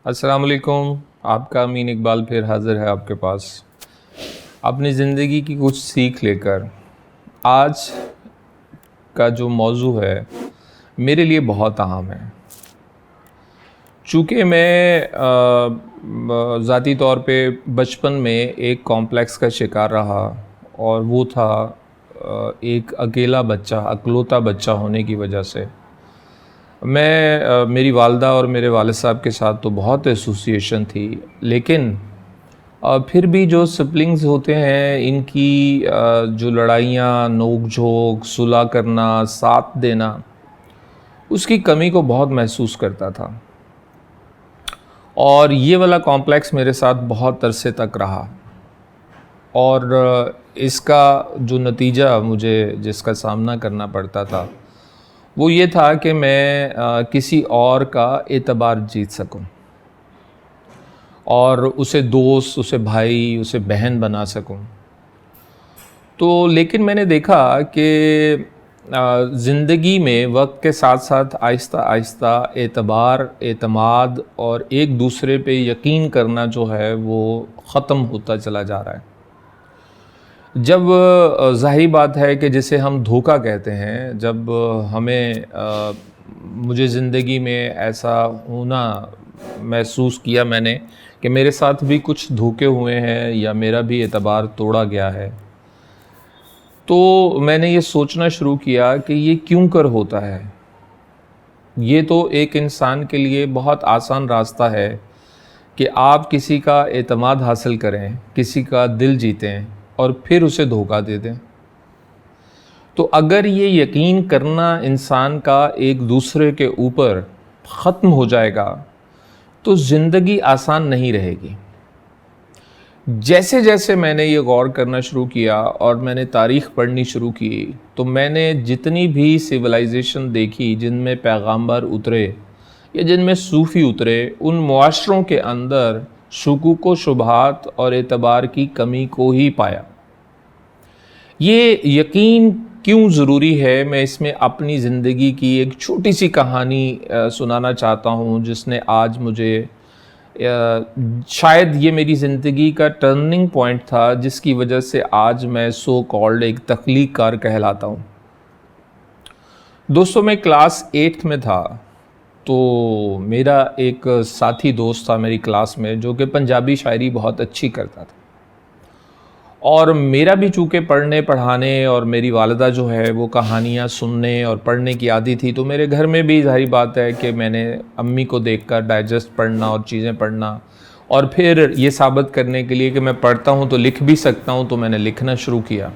अस्सलाम वालेकुम। आपका अमीन इकबाल फिर हाज़िर है आपके पास अपनी ज़िंदगी की कुछ सीख लेकर। आज का जो मौजू है मेरे लिए बहुत अहम है। चूँकि मैं ज़ाती तौर पे बचपन में एक कॉम्प्लेक्स का शिकार रहा और वो था एक अकेला बच्चा, इकलौता बच्चा होने की वजह से। मैं मेरी वालिदा और मेरे वालिद साहब के साथ तो बहुत एसोसिएशन थी, लेकिन फिर भी जो सिबलिंग्स होते हैं इनकी जो लड़ाइयाँ, नोक-झोंक, सुलह करना, साथ देना, उसकी कमी को बहुत महसूस करता था। और ये वाला कॉम्प्लेक्स मेरे साथ बहुत अरसे तक रहा और इसका जो नतीजा मुझे जिसका सामना करना पड़ता था वो ये था कि मैं किसी और का एतबार जीत सकूं और उसे दोस्त, उसे भाई, उसे बहन बना सकूं। तो लेकिन मैंने देखा कि ज़िंदगी में वक्त के साथ साथ आहिस्ता आहिस्ता एतबार, एतमाद और एक दूसरे पे यकीन करना जो है वो ख़त्म होता चला जा रहा है। जब ज़ाहिर बात है कि जिसे हम धोखा कहते हैं, जब हमें मुझे ज़िंदगी में ऐसा होना महसूस किया मैंने कि मेरे साथ भी कुछ धोखे हुए हैं या मेरा भी एतबार तोड़ा गया है, तो मैंने ये सोचना शुरू किया कि ये क्यों कर होता है। ये तो एक इंसान के लिए बहुत आसान रास्ता है कि आप किसी का एतमाद हासिल करें, किसी का दिल जीतें और फिर उसे धोखा दे दें। तो अगर ये यकीन करना इंसान का एक दूसरे के ऊपर ख़त्म हो जाएगा तो ज़िंदगी आसान नहीं रहेगी। जैसे जैसे मैंने ये गौर करना शुरू किया और मैंने तारीख़ पढ़नी शुरू की, तो मैंने जितनी भी सिविलाइजेशन देखी जिनमें पैगंबर उतरे या जिनमें सूफ़ी उतरे, उन मुआशरों के अंदर शुकूक व शुबहात और एतबार की कमी को ही पाया। ये यकीन क्यों ज़रूरी है, मैं इसमें अपनी ज़िंदगी की एक छोटी सी कहानी सुनाना चाहता हूँ जिसने आज मुझे शायद ये मेरी ज़िंदगी का टर्निंग पॉइंट था जिसकी वजह से आज मैं सो कॉल्ड एक तख्लीक कार कहलाता हूँ। दोस्तों, मैं क्लास 8th में था, तो मेरा एक साथी दोस्त था मेरी क्लास में जो कि पंजाबी शायरी बहुत अच्छी करता था और मेरा भी चूँकि पढ़ने पढ़ाने और मेरी वालिदा जो है वो कहानियाँ सुनने और पढ़ने की आदी थी, तो मेरे घर में भी ज़ाहिर बात है कि मैंने अम्मी को देखकर डाइजेस्ट पढ़ना और चीज़ें पढ़ना और फिर ये साबित करने के लिए कि मैं पढ़ता हूँ तो लिख भी सकता हूँ, तो मैंने लिखना शुरू किया।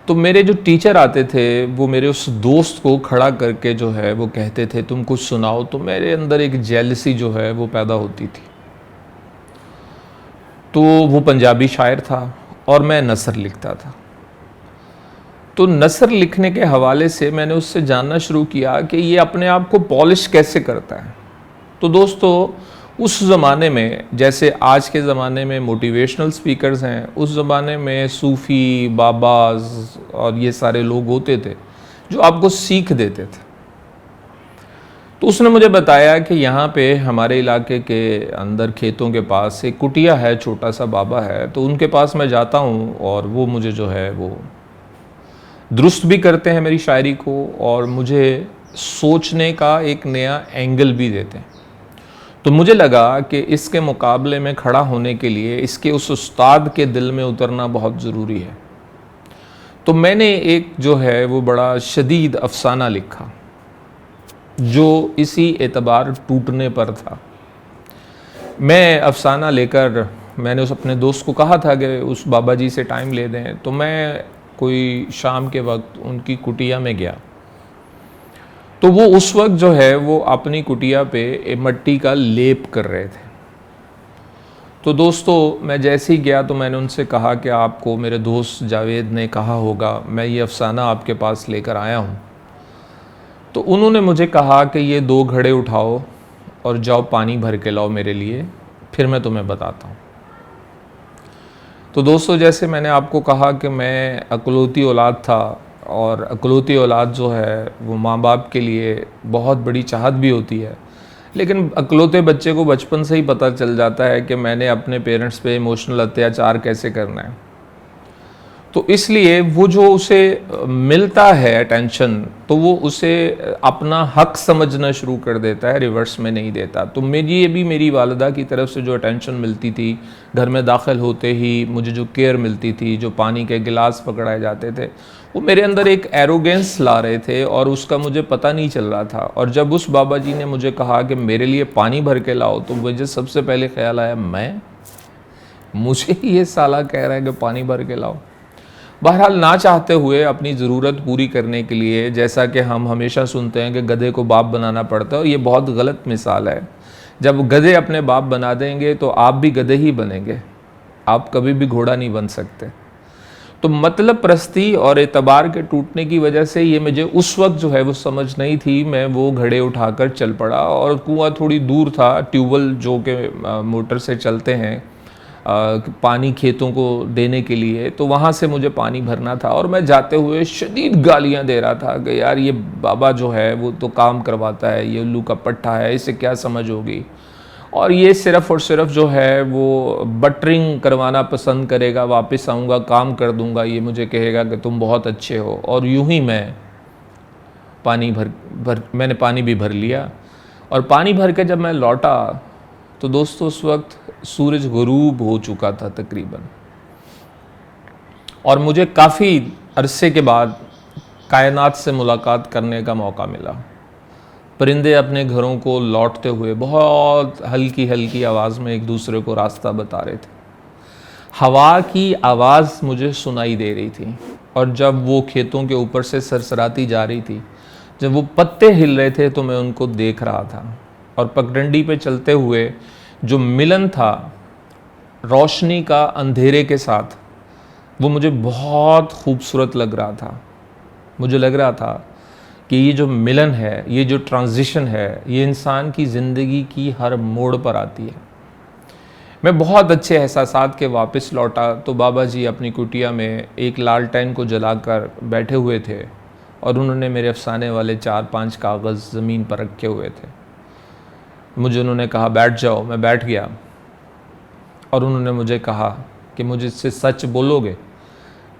तो मेरे जो टीचर आते थे वो मेरे उस दोस्त को खड़ा करके जो है वो कहते थे तुम कुछ सुनाओ, तो मेरे अंदर एक जेलसी जो है वो पैदा होती थी। तो वो पंजाबी शायर था और मैं नसर लिखता था। तो नसर लिखने के हवाले से मैंने उससे जानना शुरू किया कि ये अपने आप को पॉलिश कैसे करता है। तो दोस्तों, उस ज़माने में जैसे आज के ज़माने में मोटिवेशनल स्पीकर्स हैं, उस ज़माने में सूफ़ी, बाबाज़ और ये सारे लोग होते थे जो आपको सीख देते थे। तो उसने मुझे बताया कि यहाँ पे हमारे इलाके के अंदर खेतों के पास एक कुटिया है, छोटा सा बाबा है, तो उनके पास मैं जाता हूँ और वो मुझे जो है वो दुरुस्त भी करते हैं मेरी शायरी को और मुझे सोचने का एक नया एंगल भी देते हैं। तो मुझे लगा कि इसके मुकाबले में खड़ा होने के लिए इसके उस उस्ताद के दिल में उतरना बहुत ज़रूरी है। तो मैंने एक जो है वो बड़ा शदीद अफसाना लिखा जो इसी एतबार टूटने पर था। मैं अफसाना लेकर मैंने उस अपने दोस्त को कहा था कि उस बाबा जी से टाइम ले दें, तो मैं कोई शाम के वक्त उनकी कुटिया में गया। तो वो उस वक्त जो है वो अपनी कुटिया पे मट्टी का लेप कर रहे थे। तो दोस्तों, मैं जैसे ही गया तो मैंने उनसे कहा कि आपको मेरे दोस्त जावेद ने कहा होगा मैं ये अफसाना आपके पास लेकर आया हूँ। तो उन्होंने मुझे कहा कि ये 2 घड़े उठाओ और जाओ पानी भर के लाओ मेरे लिए, फिर मैं तुम्हें बताता हूँ। तो दोस्तों, जैसे मैंने आपको कहा कि मैं अकलौती औलाद था और अकलौती औलाद जो है वो माँ बाप के लिए बहुत बड़ी चाहत भी होती है, लेकिन अकलौते बच्चे को बचपन से ही पता चल जाता है कि मैंने अपने पेरेंट्स पे इमोशनल अत्याचार कैसे करना है। तो इसलिए वो जो उसे मिलता है अटेंशन, तो वो उसे अपना हक समझना शुरू कर देता है, रिवर्स में नहीं देता। तो ये भी मेरी वालिदा की तरफ से जो अटेंशन मिलती थी, घर में दाखिल होते ही मुझे जो केयर मिलती थी, जो पानी के गिलास पकड़ाए जाते थे, वो मेरे अंदर एक एरोगेंस ला रहे थे और उसका मुझे पता नहीं चल रहा था। और जब उस बाबा जी ने मुझे कहा कि मेरे लिए पानी भर के लाओ, तो मुझे सबसे पहले ख्याल आया, मुझे ये साला कह रहा है कि पानी भर के लाओ। बहरहाल, ना चाहते हुए अपनी ज़रूरत पूरी करने के लिए, जैसा कि हम हमेशा सुनते हैं कि गधे को बाप बनाना पड़ता है, और ये बहुत गलत मिसाल है। जब गधे अपने बाप बना देंगे तो आप भी गधे ही बनेंगे, आप कभी भी घोड़ा नहीं बन सकते। तो मतलब परस्ती और एतबार के टूटने की वजह से ये मुझे उस वक्त जो है वो समझ नहीं थी। मैं वो घड़े उठाकर चल पड़ा और कुआं थोड़ी दूर था, ट्यूबवेल जो कि मोटर से चलते हैं पानी खेतों को देने के लिए, तो वहाँ से मुझे पानी भरना था। और मैं जाते हुए शदीद गालियाँ दे रहा था कि यार ये बाबा जो है वो तो काम करवाता है, ये उल्लू का पट्टा है, इसे क्या समझ होगी, और ये सिर्फ़ और सिर्फ जो है वो बटरिंग करवाना पसंद करेगा, वापस आऊँगा काम कर दूँगा, ये मुझे कहेगा कि तुम बहुत अच्छे हो। और यूं ही मैं मैंने पानी भी भर लिया। और पानी भर के जब मैं लौटा तो दोस्तों उस वक्त सूरज गुरूब हो चुका था तकरीबन, और मुझे काफ़ी अरसे के बाद कायनात से मुलाकात करने का मौका मिला। परिंदे अपने घरों को लौटते हुए बहुत हल्की हल्की आवाज़ में एक दूसरे को रास्ता बता रहे थे। हवा की आवाज़ मुझे सुनाई दे रही थी, और जब वो खेतों के ऊपर से सरसराती जा रही थी, जब वो पत्ते हिल रहे थे, तो मैं उनको देख रहा था। और पगडंडी पे चलते हुए जो मिलन था रोशनी का अंधेरे के साथ, वो मुझे बहुत खूबसूरत लग रहा था। मुझे लग रहा था कि ये जो मिलन है, ये जो ट्रांजिशन है, ये इंसान की ज़िंदगी की हर मोड़ पर आती है। मैं बहुत अच्छे एहसासात के वापस लौटा तो बाबा जी अपनी कुटिया में एक लालटेन को जलाकर बैठे हुए थे, और उन्होंने मेरे अफसाने वाले 4-5 कागज़ ज़मीन पर रखे हुए थे। मुझे उन्होंने कहा बैठ जाओ। मैं बैठ गया, और उन्होंने मुझे कहा कि मुझे इससे सच बोलोगे?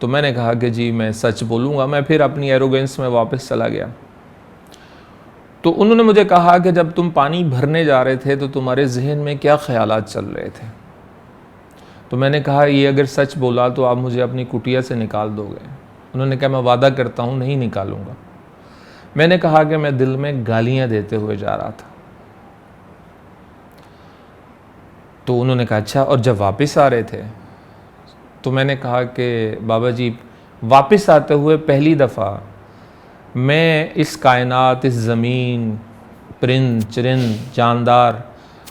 तो मैंने कहा कि जी मैं सच बोलूँगा। मैं फिर अपनी एरोगेंस में वापस चला गया। तो उन्होंने मुझे कहा कि जब तुम पानी भरने जा रहे थे तो तुम्हारे जहन में क्या ख्यालात चल रहे थे? तो मैंने कहा ये अगर सच बोला तो आप मुझे अपनी कुटिया से निकाल दोगे? उन्होंने कहा मैं वादा करता हूँ नहीं निकालूंगा। मैंने कहा कि मैं दिल में गालियाँ देते हुए जा रहा था। तो उन्होंने कहा अच्छा, और जब वापस आ रहे थे? तो मैंने कहा कि बाबा जी वापस आते हुए पहली दफ़ा मैं इस कायनात, इस ज़मीन, परिंद चरिंद, जानदार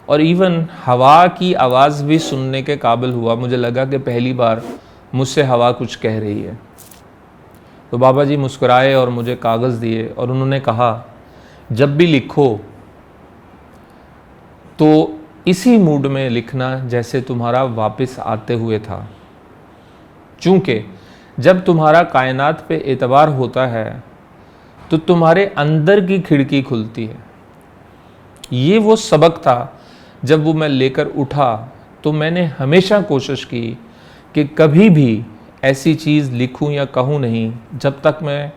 और इवन हवा की आवाज़ भी सुनने के काबिल हुआ। मुझे लगा कि पहली बार मुझसे हवा कुछ कह रही है। तो बाबा जी मुस्कुराए और मुझे कागज़ दिए, और उन्होंने कहा जब भी लिखो तो इसी मूड में लिखना जैसे तुम्हारा वापस आते हुए था, चूँकि जब तुम्हारा कायनात पे एतबार होता है तो तुम्हारे अंदर की खिड़की खुलती है। ये वो सबक था जब वो मैं लेकर उठा, तो मैंने हमेशा कोशिश की कि कभी भी ऐसी चीज़ लिखूं या कहूं नहीं जब तक मैं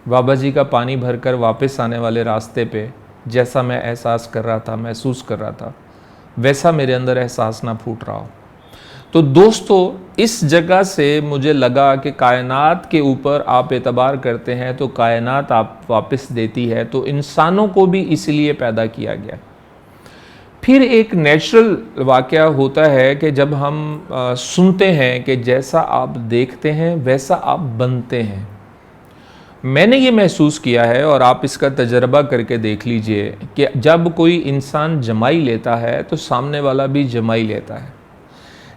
बाबा जी का पानी भरकर वापस आने वाले रास्ते पे जैसा मैं एहसास कर रहा था, महसूस कर रहा था, वैसा मेरे अंदर एहसास ना फूट रहा हो। तो दोस्तों इस जगह से मुझे लगा कि कायनात के ऊपर आप एतबार करते हैं तो कायनात आप वापस देती है। तो इंसानों को भी इसलिए पैदा किया गया। फिर एक नेचुरल वाक़या होता है कि जब हम सुनते हैं कि जैसा आप देखते हैं वैसा आप बनते हैं। मैंने ये महसूस किया है, और आप इसका तजर्बा करके देख लीजिए, कि जब कोई इंसान जमाई लेता है तो सामने वाला भी जमाई लेता है।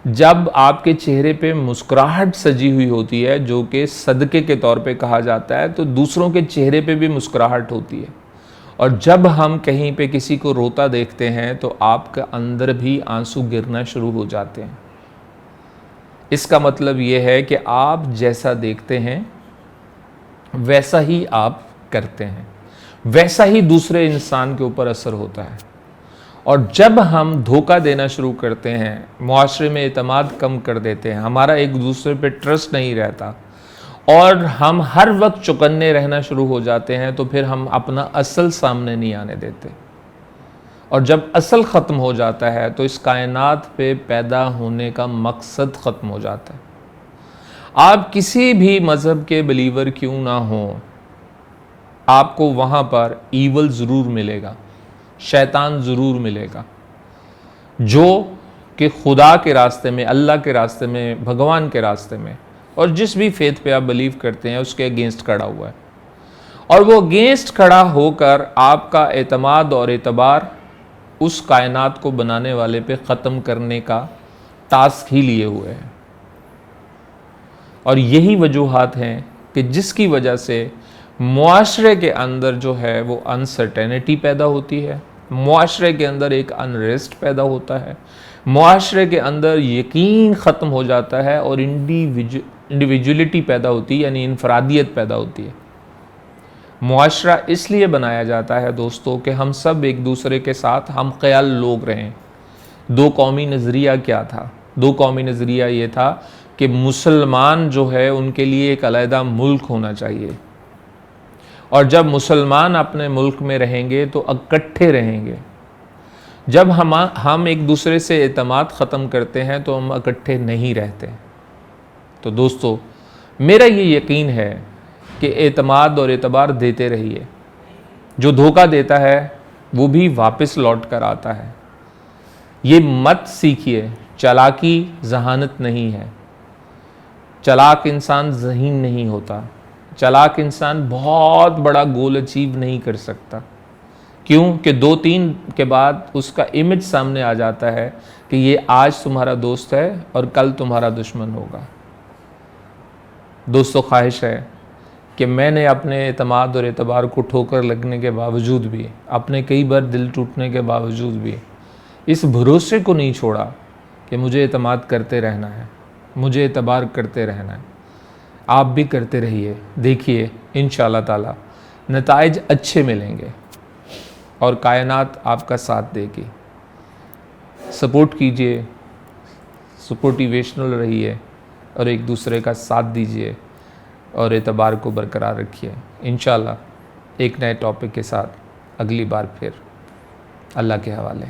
जब आपके चेहरे पे मुस्कुराहट सजी हुई होती है, जो कि सदक़े के तौर पे कहा जाता है, तो दूसरों के चेहरे पे भी मुस्कुराहट होती है। और जब हम कहीं पे किसी को रोता देखते हैं तो आपके अंदर भी आंसू गिरना शुरू हो जाते हैं। इसका मतलब ये है कि आप जैसा देखते हैं वैसा ही आप करते हैं, वैसा ही दूसरे इंसान के ऊपर असर होता है। और जब हम धोखा देना शुरू करते हैं, मुआशरे में एतमाद कम कर देते हैं, हमारा एक दूसरे पे ट्रस्ट नहीं रहता और हम हर वक्त चौकन्ने रहना शुरू हो जाते हैं, तो फिर हम अपना असल सामने नहीं आने देते। और जब असल ख़त्म हो जाता है तो इस कायनात पे पैदा होने का मकसद ख़त्म हो जाता है। आप किसी भी मज़हब के बिलीवर क्यों ना हो, आपको वहाँ पर ईवल ज़रूर मिलेगा, शैतान ज़रूर मिलेगा, जो कि खुदा के रास्ते में, अल्लाह के रास्ते में, भगवान के रास्ते में और जिस भी फेथ पे आप बिलीव करते हैं उसके अगेंस्ट खड़ा हुआ है। और वो अगेंस्ट खड़ा होकर आपका एतमाद और एतबार उस कायनात को बनाने वाले पे ख़त्म करने का टास्क ही लिए हुए हैं। और यही वजूहात हैं कि जिसकी वजह से मुआशरे के अंदर जो है वो अनसर्टेनिटी पैदा होती है, मुआशरे के अंदर एक अनरेस्ट पैदा होता है, मुआशरे के अंदर यकीन ख़त्म हो जाता है और इंडिविजुअलिटी पैदा होती है, यानी इनफरादियत पैदा होती है। मुआशरा इसलिए बनाया जाता है दोस्तों कि हम सब एक दूसरे के साथ हम ख्याल लोग रहें। दो कौमी नज़रिया क्या था? दो कौमी नज़रिया ये था कि मुसलमान जो है उनके लिए एक अलहदा मुल्क होना चाहिए, और जब मुसलमान अपने मुल्क में रहेंगे तो इकट्ठे रहेंगे। जब हम एक दूसरे से एतमाद ख़त्म करते हैं तो हम इकट्ठे नहीं रहते। तो दोस्तों, मेरा ये यकीन है कि एतमाद और एतबार देते रहिए। जो धोखा देता है वो भी वापस लौट कर आता है। ये मत सीखिए, चालाकी जहानत नहीं है। चालाक इंसान ज़हीन नहीं होता। चालाक इंसान बहुत बड़ा गोल अचीव नहीं कर सकता। क्यों? कि 2-3 के बाद उसका इमेज सामने आ जाता है कि ये आज तुम्हारा दोस्त है और कल तुम्हारा दुश्मन होगा। दोस्तों, ख्वाहिश है कि मैंने अपने एतमाद और एतबार को ठोकर लगने के बावजूद भी, अपने कई बार दिल टूटने के बावजूद भी, इस भरोसे को नहीं छोड़ा कि मुझे एतमाद करते रहना है, मुझे एतबार करते रहना है। आप भी करते रहिए, देखिए इंशाअल्लाह ताला नताइज अच्छे मिलेंगे और कायनात आपका साथ देगी। सपोर्ट कीजिए, सपोर्टिवेशनल रहिए और एक दूसरे का साथ दीजिए और एतबार को बरकरार रखिए। इंशाअल्लाह एक नए टॉपिक के साथ अगली बार फिर। अल्लाह के हवाले।